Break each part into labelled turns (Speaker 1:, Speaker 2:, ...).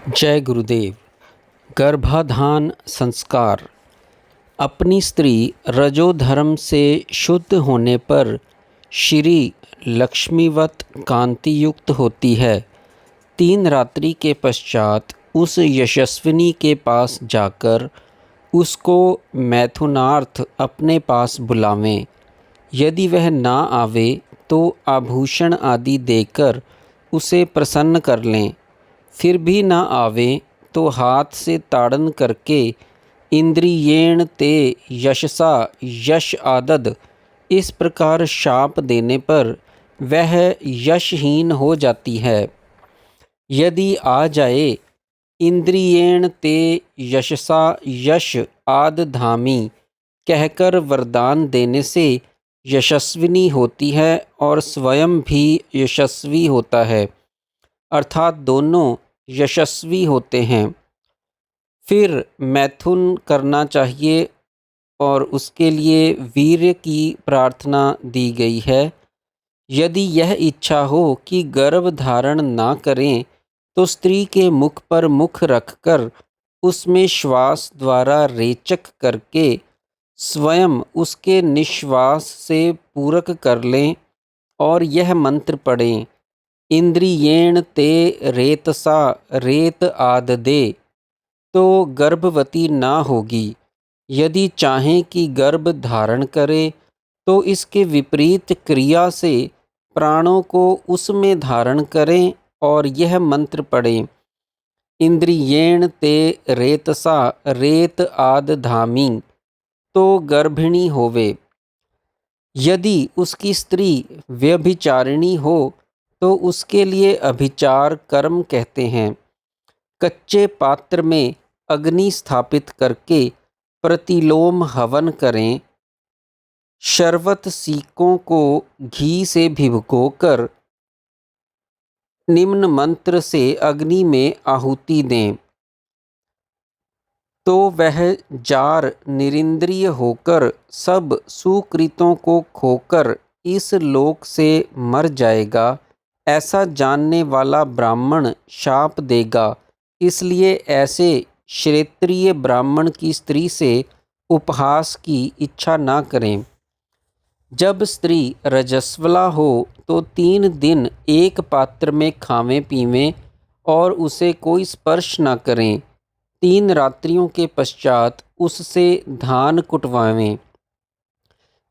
Speaker 1: जय गुरुदेव। गर्भाधान संस्कार। अपनी स्त्री रजोधर्म से शुद्ध होने पर श्री लक्ष्मीवत कांति युक्त होती है। 3 रात्रि के पश्चात उस यशस्विनी के पास जाकर उसको मैथुनार्थ अपने पास बुलावें। यदि वह ना आवे तो आभूषण आदि देकर उसे प्रसन्न कर लें। फिर भी ना आवे तो हाथ से ताड़न करके इंद्रियेण ते यशसा यश आदद इस प्रकार शाप देने पर वह यशहीन हो जाती है। यदि आ जाए इंद्रियेण ते यशसा यश आद धामी कहकर वरदान देने से यशस्विनी होती है और स्वयं भी यशस्वी होता है, अर्थात दोनों यशस्वी होते हैं। फिर मैथुन करना चाहिए और उसके लिए वीर्य की प्रार्थना दी गई है। यदि यह इच्छा हो कि गर्भ धारण ना करें तो स्त्री के मुख पर मुख रखकर उसमें श्वास द्वारा रेचक करके स्वयं उसके निश्वास से पूरक कर लें और यह मंत्र पढ़ें। इंद्रियेण ते रेतसा रेत आददे तो गर्भवती ना होगी। यदि चाहें कि गर्भ धारण करे तो इसके विपरीत क्रिया से प्राणों को उसमें धारण करें और यह मंत्र पढ़ें। इंद्रियेण ते रेतसा रेत आद धामी तो गर्भिणी होवे। यदि उसकी स्त्री व्यभिचारिणी हो तो उसके लिए अभिचार कर्म कहते हैं। कच्चे पात्र में अग्नि स्थापित करके प्रतिलोम हवन करें। शर्वत सीकों को घी से भिगोकर निम्न मंत्र से अग्नि में आहुति दें तो वह जार निरिंद्रिय होकर सब सुकृतों को खोकर इस लोक से मर जाएगा। ऐसा जानने वाला ब्राह्मण शाप देगा, इसलिए ऐसे क्षेत्रीय ब्राह्मण की स्त्री से उपहास की इच्छा ना करें। जब स्त्री रजस्वला हो तो 3 दिन एक पात्र में खावें पीवें और उसे कोई स्पर्श न करें। 3 रात्रियों के पश्चात उससे धान कुटवावें।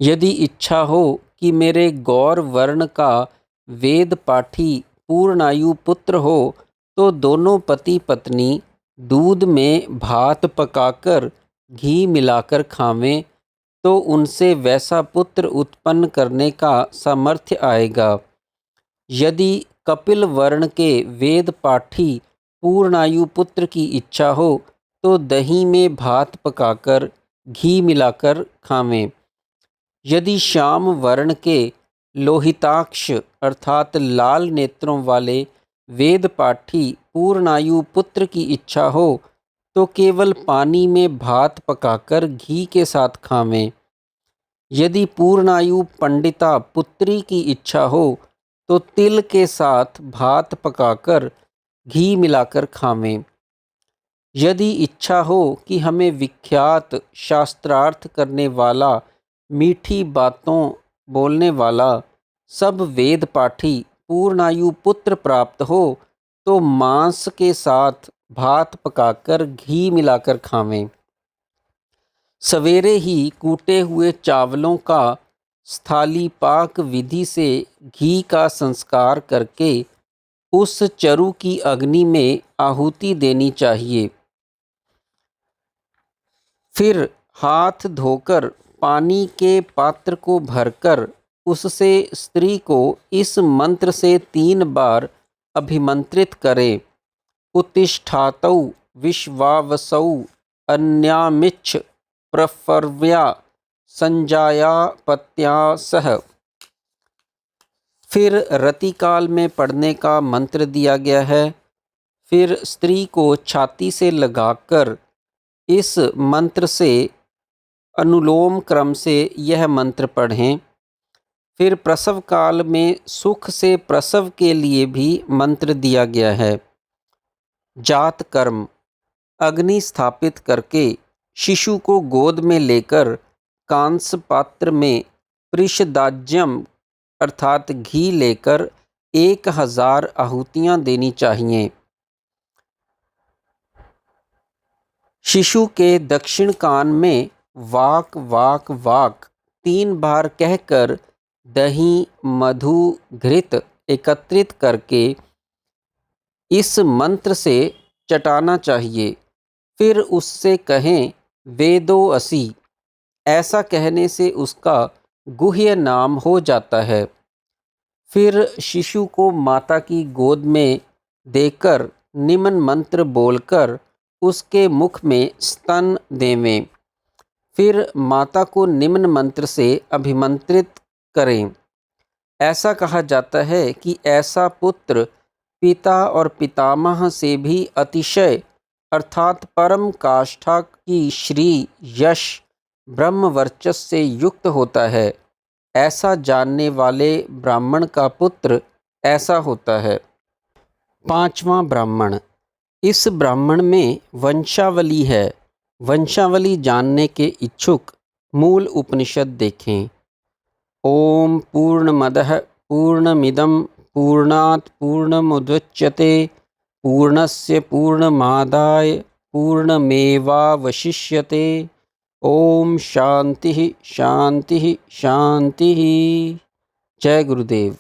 Speaker 1: यदि इच्छा हो कि मेरे गौर वर्ण का वेद पाठी पूर्णायु पुत्र हो तो दोनों पति पत्नी दूध में भात पकाकर घी मिलाकर खावें तो उनसे वैसा पुत्र उत्पन्न करने का सामर्थ्य आएगा। यदि कपिल वर्ण के वेद पाठी पूर्णायु पुत्र की इच्छा हो तो दही में भात पकाकर घी मिलाकर खावें। यदि श्याम वर्ण के लोहिताक्ष अर्थात लाल नेत्रों वाले वेद पाठी पूर्णायु पुत्र की इच्छा हो तो केवल पानी में भात पकाकर घी के साथ खावें। यदि पूर्णायु पंडिता पुत्री की इच्छा हो तो तिल के साथ भात पकाकर घी मिलाकर खावें। यदि इच्छा हो कि हमें विख्यात शास्त्रार्थ करने वाला मीठी बातों बोलने वाला सब वेद पाठी पूर्णायु पुत्र प्राप्त हो तो मांस के साथ भात पकाकर घी मिलाकर खावें। सवेरे ही कूटे हुए चावलों का स्थाली पाक विधि से घी का संस्कार करके उस चरु की अग्नि में आहुति देनी चाहिए। फिर हाथ धोकर पानी के पात्र को भरकर उससे स्त्री को इस मंत्र से 3 बार अभिमंत्रित करे। उत्तिष्ठातौ विश्वावसौ अन्यामिच्छ प्रफर्व्या संजाया पत्या सह। फिर रतिकाल में पढ़ने का मंत्र दिया गया है। फिर स्त्री को छाती से लगाकर इस मंत्र से अनुलोम क्रम से यह मंत्र पढ़ें। फिर प्रसव काल में सुख से प्रसव के लिए भी मंत्र दिया गया है। जात कर्म। अग्नि स्थापित करके शिशु को गोद में लेकर कांस्य पात्र में पृषदाज्यम अर्थात घी लेकर 1000 आहुतियाँ देनी चाहिए। शिशु के दक्षिण कान में वाक वाक वाक 3 बार कहकर दही मधु घृत एकत्रित करके इस मंत्र से चटाना चाहिए। फिर उससे कहें वेदो असि। ऐसा कहने से उसका गुह्य नाम हो जाता है। फिर शिशु को माता की गोद में देकर निम्न मंत्र बोलकर उसके मुख में स्तन देवें। फिर माता को निम्न मंत्र से अभिमंत्रित करें। ऐसा कहा जाता है कि ऐसा पुत्र पिता और पितामह से भी अतिशय अर्थात परम काष्ठा की श्री यश ब्रह्म वर्चस्व से युक्त होता है। ऐसा जानने वाले ब्राह्मण का पुत्र ऐसा होता है। 5वां ब्राह्मण। इस ब्राह्मण में वंशावली है। वंशावली जानने के इच्छुक मूल उपनिषद देखें। ओम पूर्णमदः पूर्णमिदं पूर्णात् पूर्णमुदच्यते पूर्णस्य पूर्णमादाय पूर्णमेवावशिष्यते। ओम शांति शांति शांति। जय गुरुदेव।